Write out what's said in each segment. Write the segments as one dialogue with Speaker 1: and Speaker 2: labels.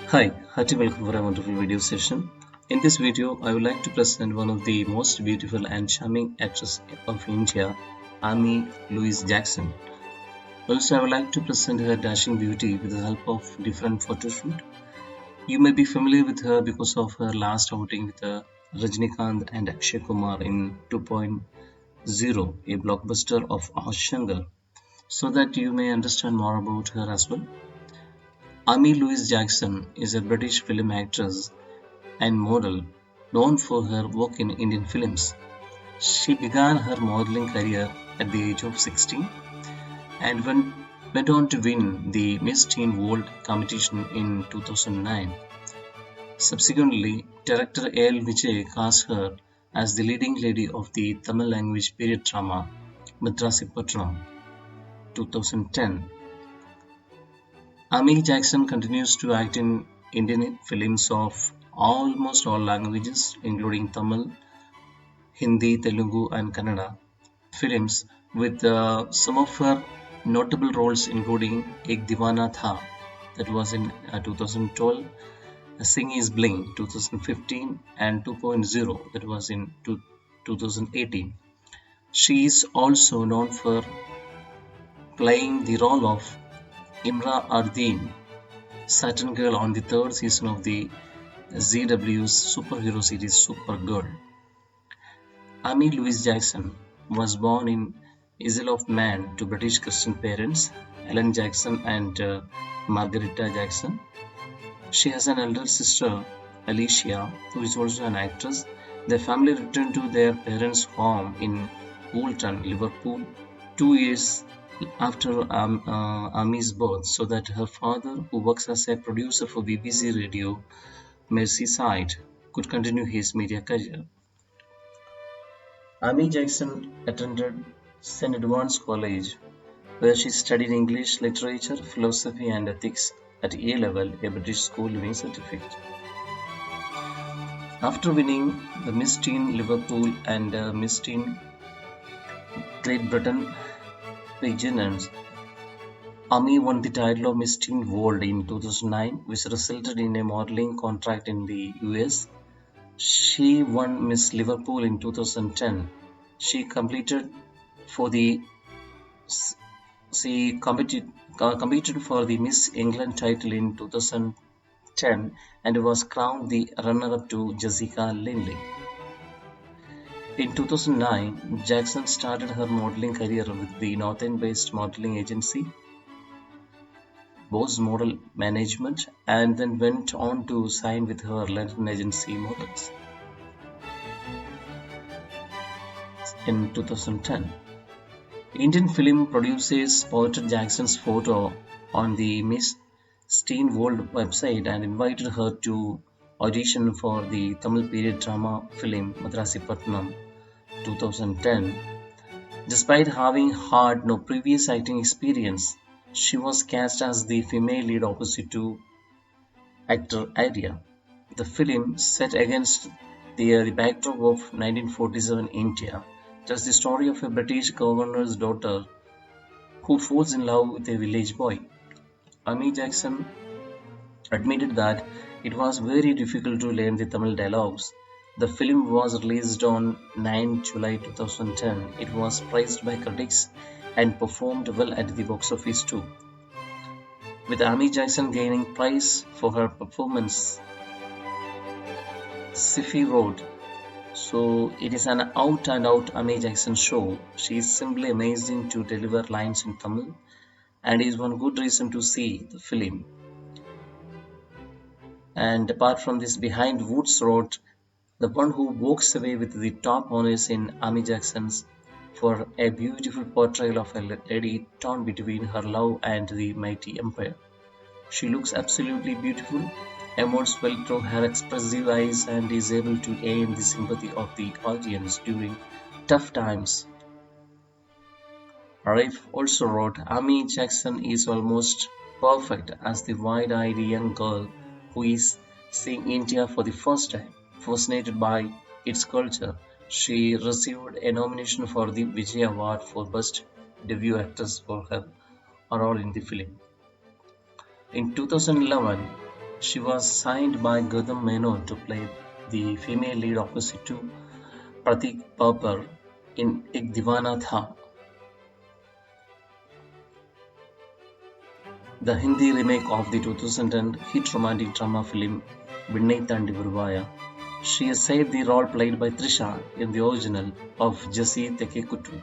Speaker 1: Hi, hearty welcome for a wonderful video session. In this video, I would like to present one of the most beautiful and charming actresses of India, Amy Louise Jackson. Also, I would like to present her dashing beauty with the help of different photo shoot. You may be familiar with her because of her last outing with Rajnikant and Akshay Kumar in 2.0, a blockbuster of Ashangar, so that you may understand more about her as well. Amy Louise Jackson is a British film actress and model, known for her work in Indian films. She began her modeling career at the age of 16 and went on to win the Miss Teen World competition in 2009. Subsequently, director A.L. Vijay cast her as the leading lady of the Tamil language period drama Madrasipatnam 2010. Amy Jackson continues to act in Indian films of almost all languages, including Tamil, Hindi, Telugu, and Kannada films, with some of her notable roles including Ek Divana Tha, that was in 2012, Sing Is Bling 2015, and 2.0, that was in 2018. She is also known for playing the role of Imra Ardeen, Saturn Girl, on the third season of the ZW's superhero series Supergirl. Amy Louise Jackson was born in Isle of Man to British Christian parents, Ellen Jackson and Margarita Jackson. She has an elder sister, Alicia, who is also an actress. Their family returned to their parents' home in Woolton, Liverpool, 2 years after Amy's birth, so that her father, who works as a producer for BBC Radio Merseyside, could continue his media career. Amy Jackson attended St. Edward's College, where she studied English literature, philosophy, and ethics at A level, a British school leaving certificate. After winning the Miss Teen Liverpool and Miss Teen Great Britain pageants, Amy won the title of Miss Teen World in 2009, which resulted in a modeling contract in the US. She won Miss Liverpool in 2010. She for the competed for the Miss England title in 2010 and was crowned the runner-up to Jessica Linley. In 2009, Jackson started her modeling career with the Northern-based modeling agency Bose Model Management, and then went on to sign with her London agency Models in 2010. Indian film producers spotted Jackson's photo on the Miss Teen World website and invited her to audition for the Tamil period drama film Madrasipatnam 2010. Despite having had no previous acting experience, she was cast as the female lead opposite to actor Arya. The film, set against the backdrop of 1947 India, tells the story of a British governor's daughter who falls in love with a village boy. Amy Jackson admitted that it was very difficult to learn the Tamil dialogues. The film was released on 9 July 2010. It was praised by critics and performed well at the box office too, with Amy Jackson gaining praise for her performance. Siffy wrote, "So it is an out and out Amy Jackson show. She is simply amazing to deliver lines in Tamil and is one good reason to see the film." And apart from this, Behind Woods wrote, "The one who walks away with the top honors in Amy Jackson's for a beautiful portrayal of a lady torn between her love and the mighty empire. She looks absolutely beautiful, emotes well through her expressive eyes, and is able to gain the sympathy of the audience during tough times." Rafe also wrote, "Amy Jackson is almost perfect as the wide-eyed young girl who is seeing India for the first time, fascinated by its culture." She received a nomination for the Vijay Award for Best Debut Actress for her role in the film. In 2011, She was signed by Gautam Menon to play the female lead opposite to Pratik Papar in Ek Divana Tha, the Hindi remake of the 2010 hit romantic drama film Vinnai Thandi Varuvaya. She essayed the role played by Trisha in the original of Jesse Tekekuttu,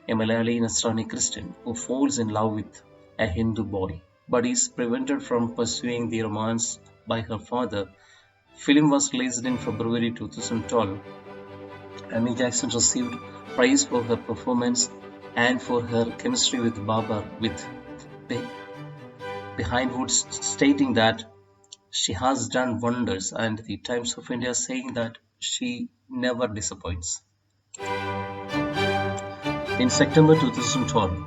Speaker 1: a Malayali Nasrani Christian who falls in love with a Hindu boy but is prevented from pursuing the romance by her father. Film was released in February 2012. Amy Jackson received praise for her performance and for her chemistry with Babar, with Behind Woods stating that she has done wonders and the Times of India saying that she never disappoints. In September 2012,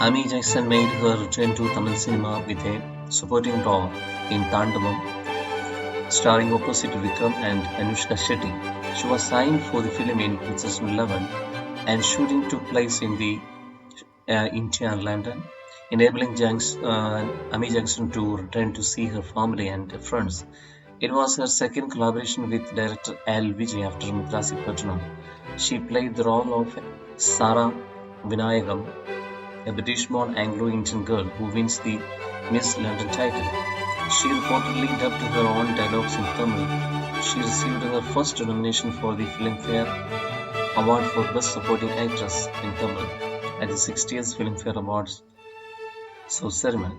Speaker 1: Amy Jackson made her return to Tamil cinema with a supporting role in Tandavam, starring opposite Vikram and Anushka Shetty. She was signed for the film in 2011 and shooting took place in India and London, enabling Amy Jackson to return to see her family and friends. It was her second collaboration with director L. Vijay after Madrasi Patnam. She played the role of Sara Vinayagam, a British-born Anglo-Indian girl who wins the Miss London title. She reportedly dubbed her own dialogues in Tamil. She received her first nomination for the Filmfare Award for Best Supporting Actress in Tamil at the 60th Filmfare Awards ceremony.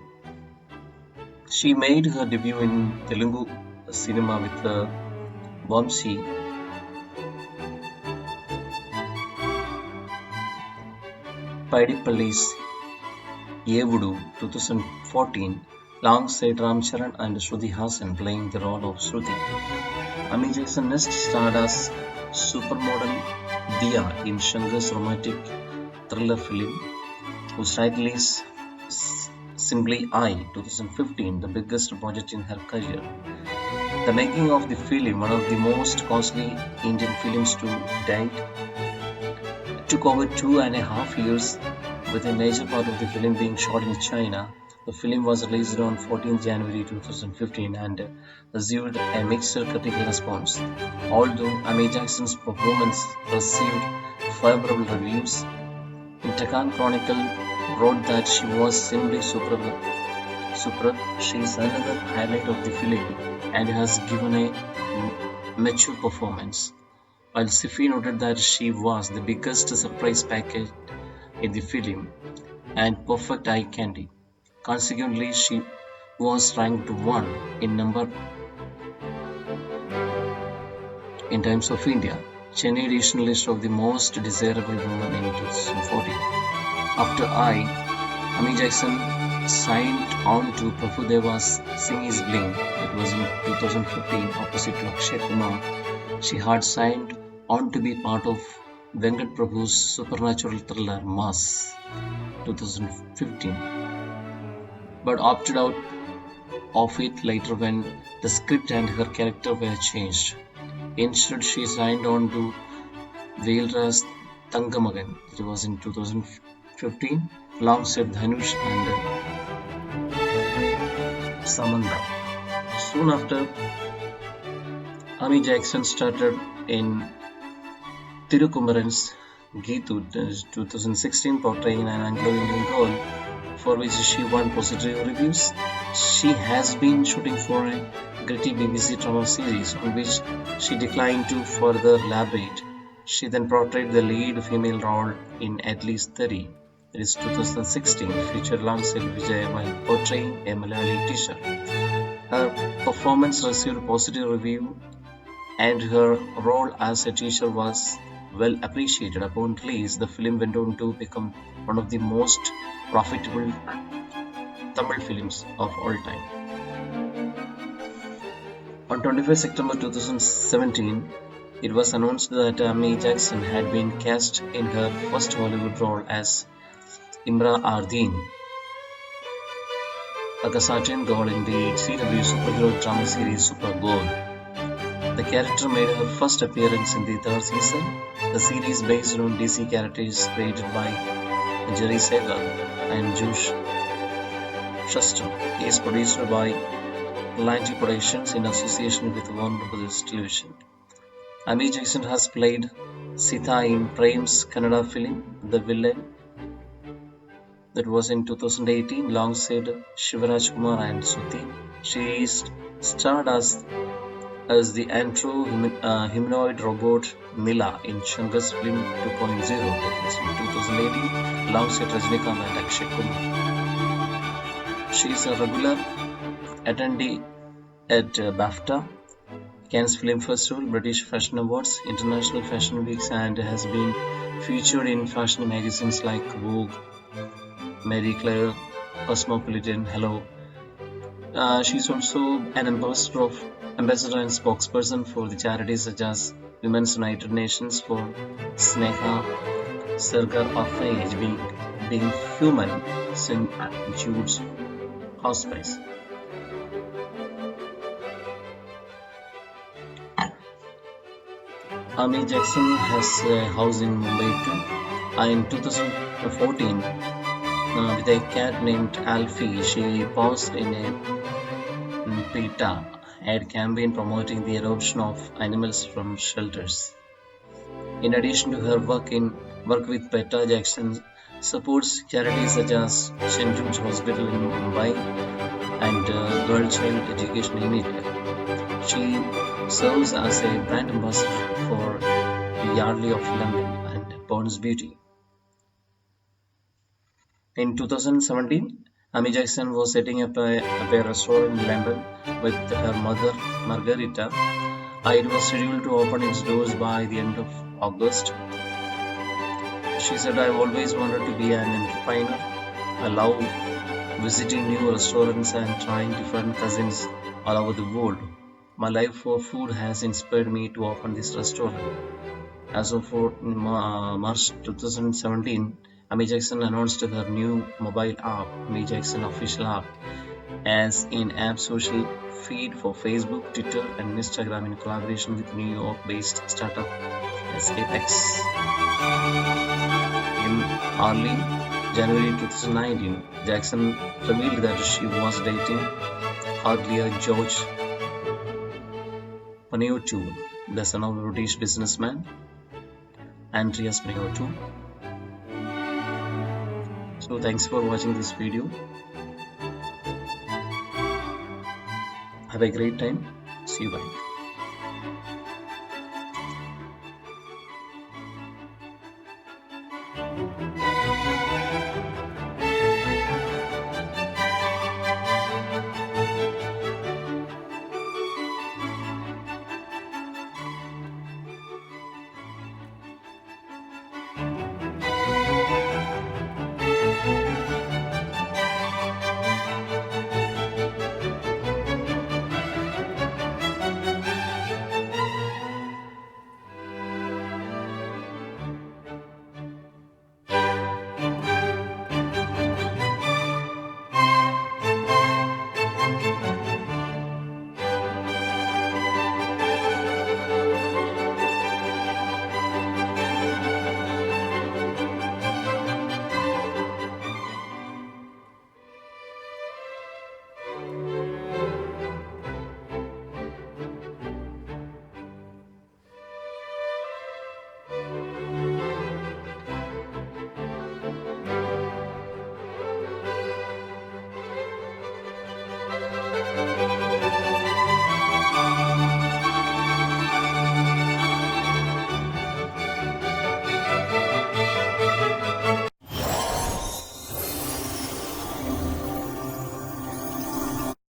Speaker 1: She made her debut in Telugu cinema with Vamsi Paidipalli's Yevudu 2014 alongside Ram Charan and Shruti Hassan playing the role of Shruti. Amy Jackson next starred as supermodel Dia in Shankar's romantic thriller film, whose title is Simply I 2015, the biggest budget in her career. The making of the film, one of the most costly Indian films to date, took over 2.5 years, with a major part of the film being shot in China. The film was released on 14 January 2015 and received a mixed critical response. Although Amy Jackson's performance received favorable reviews, Deccan Chronicle wrote that she was simply superb. She is another highlight of the film and has given a mature performance. While Siffy noted that she was the biggest surprise package in the film and perfect eye candy. Consequently, she was ranked 1 in number in Times of India, Chennai edition list of the most desirable women in 2014. After Amy Jackson signed on to Prabhudeva's Sing Is Bling, that was in 2015, opposite to Akshay Kumar. She had signed on to be part of Venkat Prabhu's supernatural thriller Mass 2015, but opted out of it later when the script and her character were changed. Instead, she signed on to Veilra's Thangamagan, that was in 2015, alongside Dhanush and Samantha. Soon after, Amy Jackson started in Thirukumaran's Geetu 2016, portraying an Anglo-Indian girl, for which she won positive reviews. She has been shooting for a gritty BBC drama series on which she declined to further elaborate. She then portrayed the lead female role in At Least 30, that is 2016, featured alongside Vijay while portraying a Malayali teacher. Her performance received positive review and her role as a teacher was well appreciated. Upon release, the film went on to become one of the most profitable Tamil films of all time. On 25 September 2017, it was announced that Amy Jackson had been cast in her first Hollywood role as Imra Ardeen, a Kasajan girl in the CW superhero drama series Supergirl. The character made her first appearance in the third season. The series, based on DC characters created by Jerry Siegel and Josh Shuster, is produced by Lanty Productions in association with Warner Brothers Television. Amy Jackson has played Sita in Prem's Kannada film The Villain, that was in 2018, alongside Shivaraj Kumar and Suti. She starred as the humanoid robot Mila in Shankar's film 2.0, that was in 2018, alongside Rajnikant and Akshay Kumar. She is a regular attendee at BAFTA, Cannes Film Festival, British Fashion Awards, International Fashion Weeks, and has been featured in fashion magazines like Vogue, Marie Claire, Cosmopolitan, Hello. She's also an ambassador and spokesperson for the charities such as Women's United Nations for Sneha, Sargar Orphanage, being human, St. Jude's Hospice. Amy Jackson has a house in Mumbai too. In 2014, with a cat named Alfie, she paused in a PETA ad campaign promoting the adoption of animals from shelters. In addition to her work with PETA, Jackson supports charities such as St. Jude's Hospital in Mumbai and Girl Child Education in India. She serves as a brand ambassador for Yardley of London and Bourne's Beauty. In 2017, Amy Jackson was setting up a restaurant in London with her mother, Margarita. It was scheduled to open its doors by the end of August. She said, "I've always wanted to be an entrepreneur. I love visiting new restaurants and trying different cuisines all over the world. My love for food has inspired me to open this restaurant." As of March 2017, Amy Jackson announced her new mobile app, Amy Jackson Official App, as in-app social feed for Facebook, Twitter, and Instagram in collaboration with New York-based startup Apex. In early January 2019, Jackson revealed that she was dating hardlier George Panayiotou, the son of a British businessman Andreas Panayiotou. So thanks for watching this video. Have a great time. See you, bye.